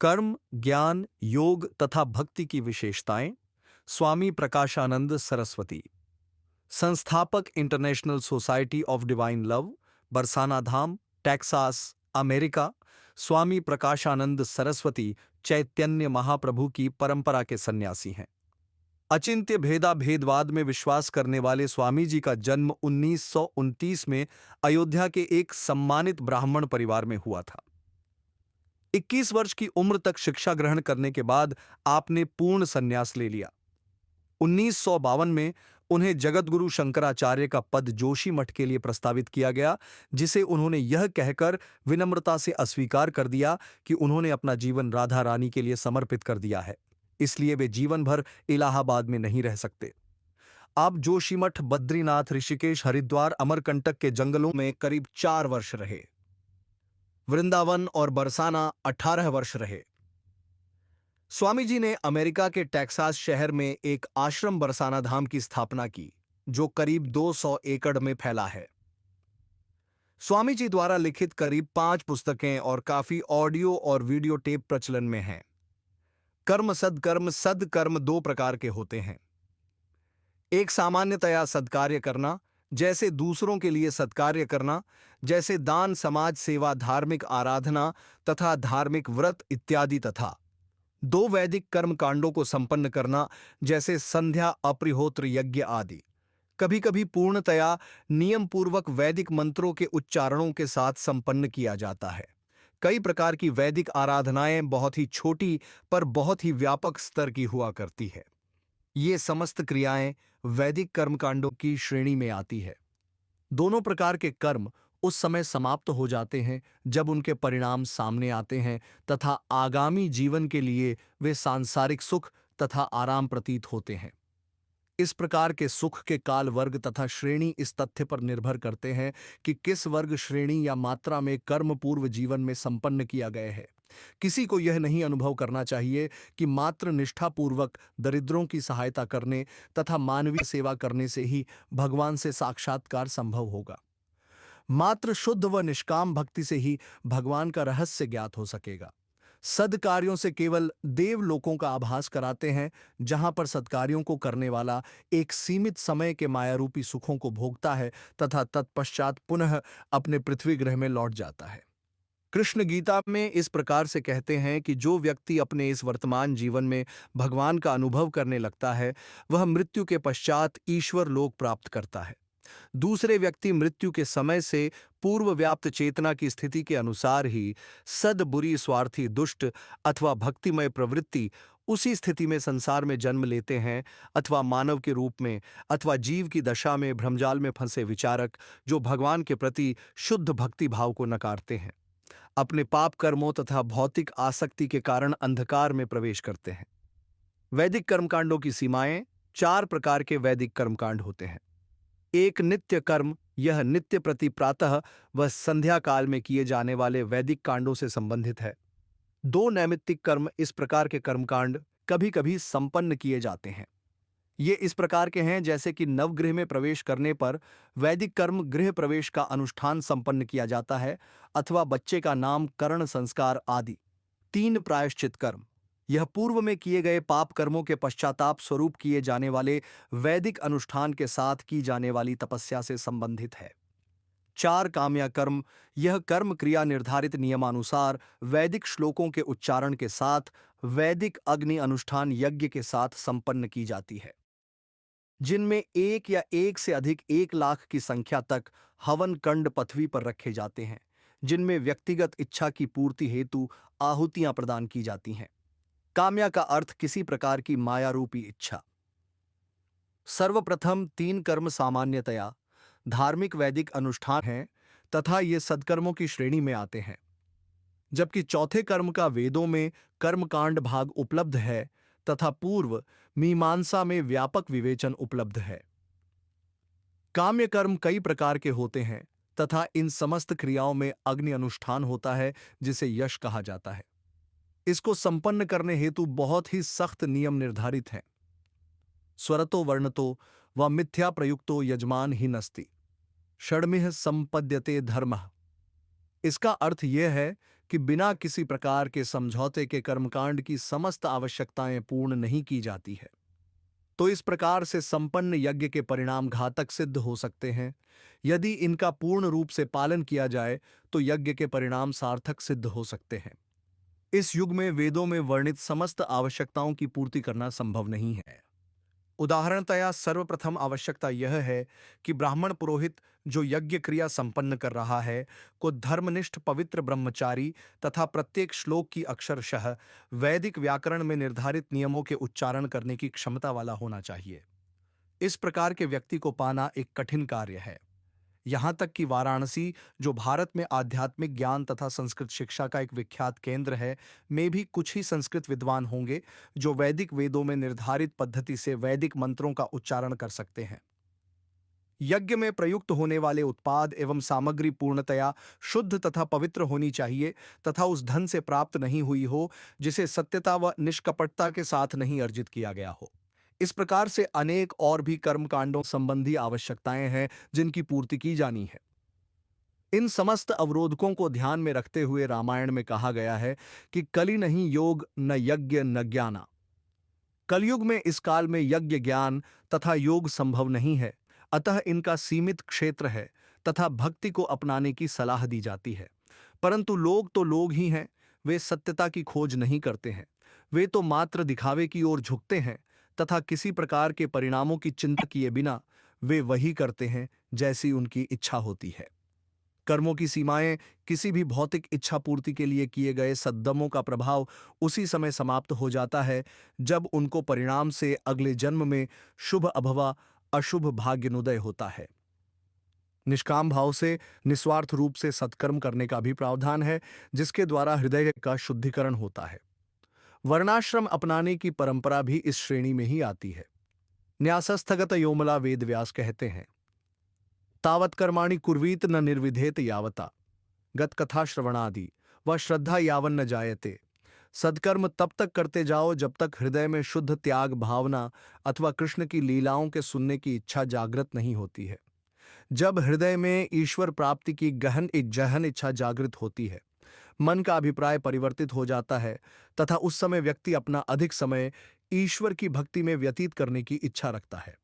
कर्म, ज्ञान, योग तथा भक्ति की विशेषताएं। स्वामी प्रकाशानंद सरस्वती, संस्थापक international society of divine love, Barsana Dham, Texas, America. Swami Prakashanand Saraswati Chaitanya Mahaprabhu की परंपरा के सन्यासी हैं। अचिंत्य भेदा भेदवाद में विश्वास करने वाले स्वामी जी का जन्म 1929 में अयोध्या के एक सम्मानित ब्राह्मण परिवार में हुआ था। 21 वर्ष की उम्र तक शिक्षा ग्रहण करने के बाद आपने पूर्ण संन्यास ले लिया। 1952 में उन्हें जगतगुरु शंकराचार्य का पद जोशी मठ के लिए प्रस्तावित किया गया, जिसे उन्होंने यह कहकर विनम्रता से अस्वीकार कर दिया कि उन्होंने अपना जीवन राधा रानी के लिए समर्पित कर दिया है, इसलिए वे जीवन भर इलाहाबाद में नहीं रह सकते। आप जोशीमठ, बद्रीनाथ, ऋषिकेश, हरिद्वार, अमरकंटक के जंगलों में करीब 4 वर्ष रहे। वृंदावन और बरसाना 18 वर्ष रहे। स्वामी जी ने अमेरिका के टेक्सास शहर में एक आश्रम बरसाना धाम की स्थापना की, जो करीब 200 एकड़ में फैला है। स्वामी जी द्वारा लिखित करीब 5 पुस्तकें और काफी ऑडियो और वीडियो टेप प्रचलन में हैं। कर्म सदकर्म, सदकर्म 2 प्रकार के होते हैं। एक सामान्यतया सत्कार्य करना, जैसे दूसरों के लिए सत्कार्य करना, जैसे दान, समाज सेवा, धार्मिक आराधना तथा धार्मिक व्रत इत्यादि, तथा 2 वैदिक कर्म कांडों को संपन्न करना, जैसे संध्या, अप्रिहोत्र यज्ञ आदि। कभी कभी पूर्णतया नियम पूर्वक वैदिक मंत्रों के उच्चारणों के साथ संपन्न किया जाता है। कई प्रकार की वैदिक आराधनाएं बहुत ही छोटी पर बहुत ही व्यापक स्तर की हुआ करती है। ये समस्त क्रियाएं वैदिक कर्मकांडों की श्रेणी में आती है। दोनों प्रकार के कर्म उस समय समाप्त हो जाते हैं जब उनके परिणाम सामने आते हैं तथा आगामी जीवन के लिए वे सांसारिक सुख तथा आराम प्रतीत होते हैं। इस प्रकार के सुख के काल, वर्ग तथा श्रेणी इस तथ्य पर निर्भर करते हैं कि किस वर्ग, श्रेणी या मात्रा में कर्म पूर्व जीवन में संपन्न किया गया है। किसी को यह नहीं अनुभव करना चाहिए कि मात्र निष्ठापूर्वक दरिद्रों की सहायता करने तथा मानवीय सेवा करने से ही भगवान से साक्षात्कार संभव होगा। मात्र शुद्ध व निष्काम भक्ति से ही भगवान का रहस्य ज्ञात हो सकेगा। सद्कार्यों से केवल देवलोकों का आभास कराते हैं, जहां पर सत्कार्यों को करने वाला एक सीमित समय के मायारूपी सुखों को भोगता है तथा तत्पश्चात पुनः अपने पृथ्वी ग्रह में लौट जाता है। कृष्ण गीता में इस प्रकार से कहते हैं कि जो व्यक्ति अपने इस वर्तमान जीवन में भगवान का अनुभव करने लगता है, वह मृत्यु के पश्चात ईश्वर लोक प्राप्त करता है। दूसरे व्यक्ति मृत्यु के समय से पूर्व व्याप्त चेतना की स्थिति के अनुसार ही सद, बुरी, स्वार्थी, दुष्ट अथवा भक्तिमय प्रवृत्ति उसी स्थिति में संसार में जन्म लेते हैं, अथवा मानव के रूप में, अथवा जीव की दशा में भ्रमजाल में फंसे विचारक जो भगवान के प्रति शुद्ध भक्ति भाव को नकारते हैं, अपने पाप कर्मों तथा भौतिक आसक्ति के कारण अंधकार में प्रवेश करते हैं। वैदिक कर्मकांडों की सीमाएं। 4 प्रकार के वैदिक कर्मकांड होते हैं। एक नित्य कर्म, यह नित्य प्रति प्रातः व संध्या काल में किए जाने वाले वैदिक कांडों से संबंधित है। 2 नैमित्तिक कर्म, इस प्रकार के कर्मकांड कभी कभी संपन्न किए जाते हैं। ये इस प्रकार के हैं जैसे कि नवगृह में प्रवेश करने पर वैदिक कर्म गृह प्रवेश का अनुष्ठान संपन्न किया जाता है, अथवा बच्चे का नामकरण संस्कार आदि। 3 प्रायश्चित कर्म, यह पूर्व में किए गए पाप कर्मों के पश्चाताप स्वरूप किए जाने वाले वैदिक अनुष्ठान के साथ की जाने वाली तपस्या से संबंधित है। 4 काम्या कर्म, यह कर्म क्रिया निर्धारित नियमानुसार वैदिक श्लोकों के उच्चारण के साथ वैदिक अग्नि अनुष्ठान यज्ञ के साथ संपन्न की जाती है, जिनमें एक या एक से अधिक 1 लाख की संख्या तक हवन कंड पृथ्वी पर रखे जाते हैं, जिनमें व्यक्तिगत इच्छा की पूर्ति हेतु आहुतियां प्रदान की जाती हैं। काम्या का अर्थ किसी प्रकार की मायारूपी इच्छा। सर्वप्रथम 3 कर्म सामान्यतया धार्मिक वैदिक अनुष्ठान हैं तथा ये सद्कर्मों की श्रेणी में आते हैं, जबकि चौथे कर्म का वेदों में कर्मकांड भाग उपलब्ध है तथा पूर्व मीमांसा में व्यापक विवेचन उपलब्ध है। काम्य कर्म कई प्रकार के होते हैं तथा इन समस्त क्रियाओं में अग्नि अनुष्ठान होता है, जिसे यश कहा जाता है। इसको संपन्न करने हेतु बहुत ही सख्त नियम निर्धारित हैं। स्वरतो वर्णतो व मिथ्या प्रयुक्तो यजमान ही नस्ति, षड्मिह संपद्यते धर्मः। इसका अर्थ यह है कि बिना किसी प्रकार के समझौते के कर्मकांड की समस्त आवश्यकताएं पूर्ण नहीं की जाती है, तो इस प्रकार से संपन्न यज्ञ के परिणाम घातक सिद्ध हो सकते हैं। यदि इनका पूर्ण रूप से पालन किया जाए तो यज्ञ के परिणाम सार्थक सिद्ध हो सकते हैं। इस युग में वेदों में वर्णित समस्त आवश्यकताओं की पूर्ति करना संभव नहीं है। उदाहरणतया सर्वप्रथम आवश्यकता यह है कि ब्राह्मण पुरोहित जो यज्ञ क्रिया संपन्न कर रहा है को धर्मनिष्ठ पवित्र ब्रह्मचारी तथा प्रत्येक श्लोक की अक्षरशः वैदिक व्याकरण में निर्धारित नियमों के उच्चारण करने की क्षमता वाला होना चाहिए। इस प्रकार के व्यक्ति को पाना एक कठिन कार्य है। यहाँ तक कि वाराणसी, जो भारत में आध्यात्मिक ज्ञान तथा संस्कृत शिक्षा का एक विख्यात केंद्र है, में भी कुछ ही संस्कृत विद्वान होंगे जो वैदिक वेदों में निर्धारित पद्धति से वैदिक मंत्रों का उच्चारण कर सकते हैं। यज्ञ में प्रयुक्त होने वाले उत्पाद एवं सामग्री पूर्णतया शुद्ध तथा पवित्र होनी चाहिए तथा उस धन से प्राप्त नहीं हुई हो जिसे सत्यता व निष्कपटता के साथ नहीं अर्जित किया गया हो। इस प्रकार से अनेक और भी कर्मकांडों संबंधी आवश्यकताएं हैं जिनकी पूर्ति की जानी है। इन समस्त अवरोधकों को ध्यान में रखते हुए रामायण में कहा गया है कि कलि नहीं योग न यज्ञ न ज्ञाना। कलयुग में इस काल में यज्ञ ज्ञान तथा योग संभव नहीं है, अतः इनका सीमित क्षेत्र है तथा भक्ति को अपनाने की सलाह दी जाती है। परंतु लोग तो लोग ही हैं, वे सत्यता की खोज नहीं करते हैं। वे तो मात्र दिखावे की ओर झुकते हैं तथा किसी प्रकार के परिणामों की चिंता किए बिना वे वही करते हैं जैसी उनकी इच्छा होती है। कर्मों की सीमाएं किसी भी भौतिक इच्छा पूर्ति के लिए किए गए सद्दमों का प्रभाव उसी समय समाप्त हो जाता है जब उनको परिणाम से अगले जन्म में शुभ अभवा अशुभ भाग्योदय होता है। निष्काम भाव से निस्वार्थ रूप से सत्कर्म करने का भी प्रावधान है जिसके द्वारा हृदय का शुद्धिकरण होता है। वर्णाश्रम अपनाने की परंपरा भी इस श्रेणी में ही आती है। न्यासस्थगत योमला वेदव्यास कहते हैं, तावत कर्माणि कुर्वीत न निर्विधेत यावता गतकथा श्रवणादि व श्रद्धा यावन न जायते। सत्कर्म तब तक करते जाओ जब तक हृदय में शुद्ध त्याग भावना अथवा कृष्ण की लीलाओं के सुनने की इच्छा जागृत नहीं होती है। जब हृदय में ईश्वर प्राप्ति की गहन इच्छा जागृत होती है, मन का अभिप्राय परिवर्तित हो जाता है तथा उस समय व्यक्ति अपना अधिक समय ईश्वर की भक्ति में व्यतीत करने की इच्छा रखता है।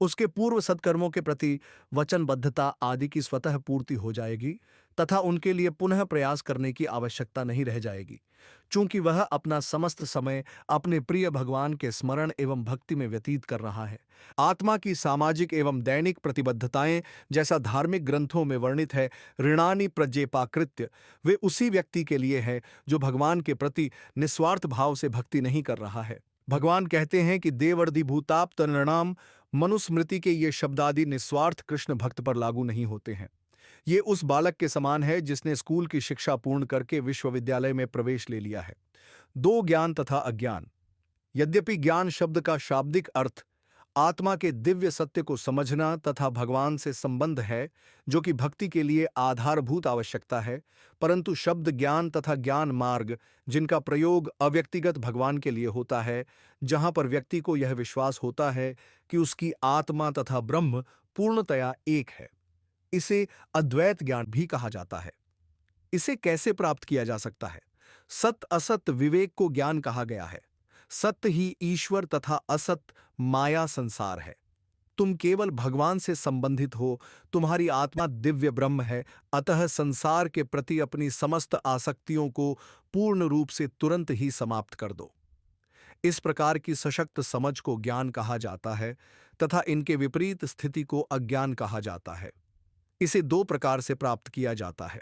उसके पूर्व सत्कर्मों के प्रति वचनबद्धता आदि की स्वतः पूर्ति हो जाएगी तथा उनके लिए पुनः प्रयास करने की आवश्यकता नहीं रह जाएगी, चूंकि वह अपना समस्त समय अपने प्रिय भगवान के स्मरण एवं भक्ति में व्यतीत कर रहा है। आत्मा की सामाजिक एवं दैनिक प्रतिबद्धताएं, जैसा धार्मिक ग्रंथों में वर्णित है, ऋणानि प्रजेपाकृत्य, वे उसी व्यक्ति के लिए है जो भगवान के प्रति निस्वार्थ भाव से भक्ति नहीं कर रहा है। भगवान कहते हैं कि देवर्धि भूताप तनृणाम मनुस्मृति के ये शब्दादि निस्वार्थ कृष्ण भक्त पर लागू नहीं होते हैं। ये उस बालक के समान है जिसने स्कूल की शिक्षा पूर्ण करके विश्वविद्यालय में प्रवेश ले लिया है। दो ज्ञान तथा अज्ञान। यद्यपि ज्ञान शब्द का शाब्दिक अर्थ आत्मा के दिव्य सत्य को समझना तथा भगवान से संबंध है, जो कि भक्ति के लिए आधारभूत आवश्यकता है, परंतु शब्द ज्ञान तथा ज्ञान मार्ग, जिनका प्रयोग अव्यक्तिगत भगवान के लिए होता है, जहां पर व्यक्ति को यह विश्वास होता है कि उसकी आत्मा तथा ब्रह्म पूर्णतया एक है, इसे अद्वैत ज्ञान भी कहा जाता है। इसे कैसे प्राप्त किया जा सकता है? सत्य असत विवेक को ज्ञान कहा गया है। सत्य ही ईश्वर तथा असत माया संसार है। तुम केवल भगवान से संबंधित हो, तुम्हारी आत्मा दिव्य ब्रह्म है, अतः संसार के प्रति अपनी समस्त आसक्तियों को पूर्ण रूप से तुरंत ही समाप्त कर दो। इस प्रकार की सशक्त समझ को ज्ञान कहा जाता है तथा इनके विपरीत स्थिति को अज्ञान कहा जाता है। इसे दो प्रकार से प्राप्त किया जाता है।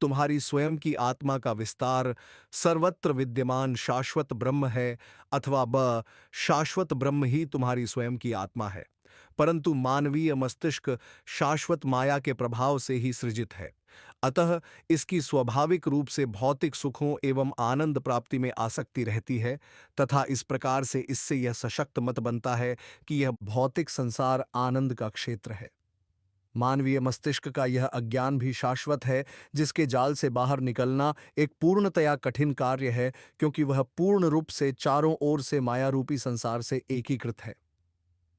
तुम्हारी स्वयं की आत्मा का विस्तार सर्वत्र विद्यमान शाश्वत ब्रह्म है, अथवा ब शाश्वत ब्रह्म ही तुम्हारी स्वयं की आत्मा है, परंतु मानवीय मस्तिष्क शाश्वत माया के प्रभाव से ही सृजित है। अतः इसकी स्वाभाविक रूप से भौतिक सुखों एवं आनंद प्राप्ति में आसक्ति रहती है तथा इस प्रकार से इससे यह सशक्त मत बनता है कि यह भौतिक संसार आनंद का क्षेत्र है। मानवीय मस्तिष्क का यह अज्ञान भी शाश्वत है, जिसके जाल से बाहर निकलना एक पूर्णतया कठिन कार्य है, क्योंकि वह पूर्ण रूप से चारों ओर से माया रूपी संसार से एकीकृत है।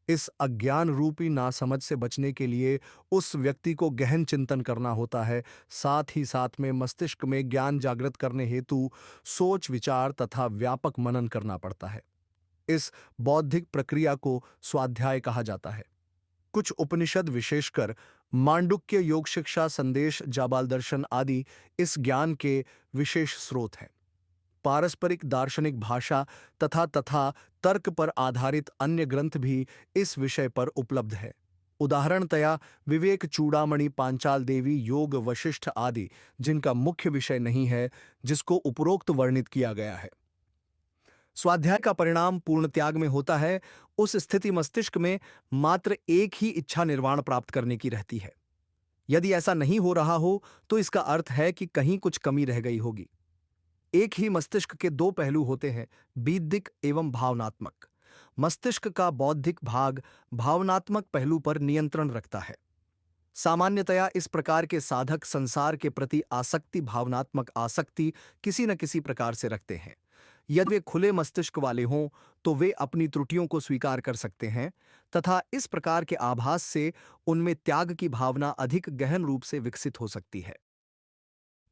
इस अज्ञान रूपी नासमझ से बचने के लिए उस व्यक्ति को गहन चिंतन करना होता है, साथ ही साथ में मस्तिष्क में ज्ञान जागृत करने हेतु सोच विचार तथा व्यापक मनन करना पड़ता है। इस बौद्धिक प्रक्रिया को स्वाध्याय कहा जाता है। कुछ उपनिषद, विशेषकर मांडुक्य, योग शिक्षा, संदेश, जाबाल दर्शन आदि इस ज्ञान के विशेष स्रोत हैं। पारस्परिक दार्शनिक भाषा तथा तर्क पर आधारित अन्य ग्रंथ भी इस विषय पर उपलब्ध है। उदाहरणतया विवेक चूड़ामणि, पांचाल देवी, योग वशिष्ठ आदि, जिनका मुख्य विषय नहीं है, जिसको उपरोक्त वर्णित किया गया है। स्वाध्याय का परिणाम पूर्ण त्याग में होता है। उस स्थिति मस्तिष्क में मात्र एक ही इच्छा निर्वाण प्राप्त करने की रहती है। यदि ऐसा नहीं हो रहा हो तो इसका अर्थ है कि कहीं कुछ कमी रह गई होगी। एक ही मस्तिष्क के दो पहलू होते हैं, बौद्धिक एवं भावनात्मक। मस्तिष्क का बौद्धिक भाग भावनात्मक पहलू पर नियंत्रण रखता है। सामान्यतया इस प्रकार के साधक संसार के प्रति आसक्ति, भावनात्मक आसक्ति किसी न किसी प्रकार से रखते हैं। यदि वे खुले मस्तिष्क वाले हों तो वे अपनी त्रुटियों को स्वीकार कर सकते हैं तथा इस प्रकार के आभास से उनमें त्याग की भावना अधिक गहन रूप से विकसित हो सकती है।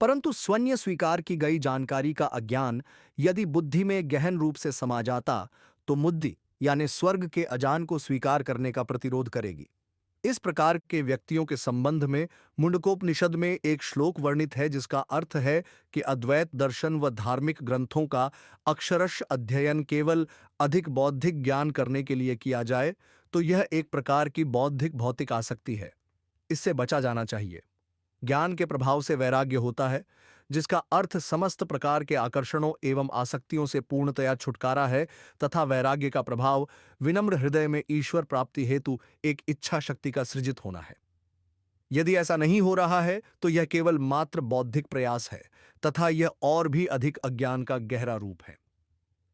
परंतु स्वयं स्वीकार की गई जानकारी का अज्ञान यदि बुद्धि में गहन रूप से समा जाता तो मुद्धि यानी स्वर्ग के अजान को स्वीकार करने का प्रतिरोध करेगी। इस प्रकार के व्यक्तियों के संबंध में मुंडकोपनिषद में एक श्लोक वर्णित है, जिसका अर्थ है कि अद्वैत दर्शन व धार्मिक ग्रंथों का अक्षरश अध्ययन केवल अधिक बौद्धिक ज्ञान करने के लिए किया जाए तो यह एक प्रकार की बौद्धिक भौतिक आसक्ति है। इससे बचा जाना चाहिए। ज्ञान के प्रभाव से वैराग्य होता है, जिसका अर्थ समस्त प्रकार के आकर्षणों एवं आसक्तियों से पूर्णतया छुटकारा है तथा वैराग्य का प्रभाव विनम्र हृदय में ईश्वर प्राप्ति हेतु एक इच्छा शक्ति का सृजित होना है। यदि ऐसा नहीं हो रहा है तो यह केवल मात्र बौद्धिक प्रयास है तथा यह और भी अधिक अज्ञान का गहरा रूप है।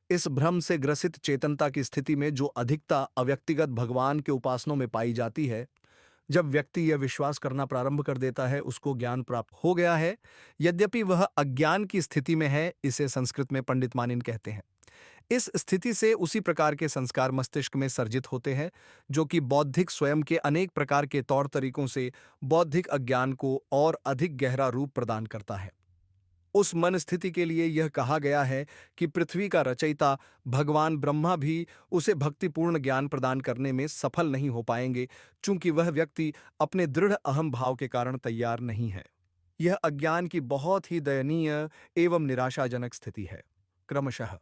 इस भ्रम से ग्रसित चेतनता की स्थिति में जो अधिकता अव्यक्तिगत भगवान के उपासनों में पाई जाती है, जब व्यक्ति यह विश्वास करना प्रारंभ कर देता है उसको ज्ञान प्राप्त हो गया है, यद्यपि वह अज्ञान की स्थिति में है। इसे संस्कृत में पंडित मानिन कहते हैं। इस स्थिति से उसी प्रकार के संस्कार मस्तिष्क में सर्जित होते हैं जो कि बौद्धिक स्वयं के अनेक प्रकार के तौर तरीकों से बौद्धिक अज्ञान को और अधिक गहरा रूप प्रदान करता है। उस मन स्थिति के लिए यह कहा गया है कि पृथ्वी का रचयिता भगवान ब्रह्मा भी उसे भक्तिपूर्ण ज्ञान प्रदान करने में सफल नहीं हो पाएंगे, चूंकि वह व्यक्ति अपने दृढ़ अहम भाव के कारण तैयार नहीं है। यह अज्ञान की बहुत ही दयनीय एवं निराशाजनक स्थिति है। क्रमशः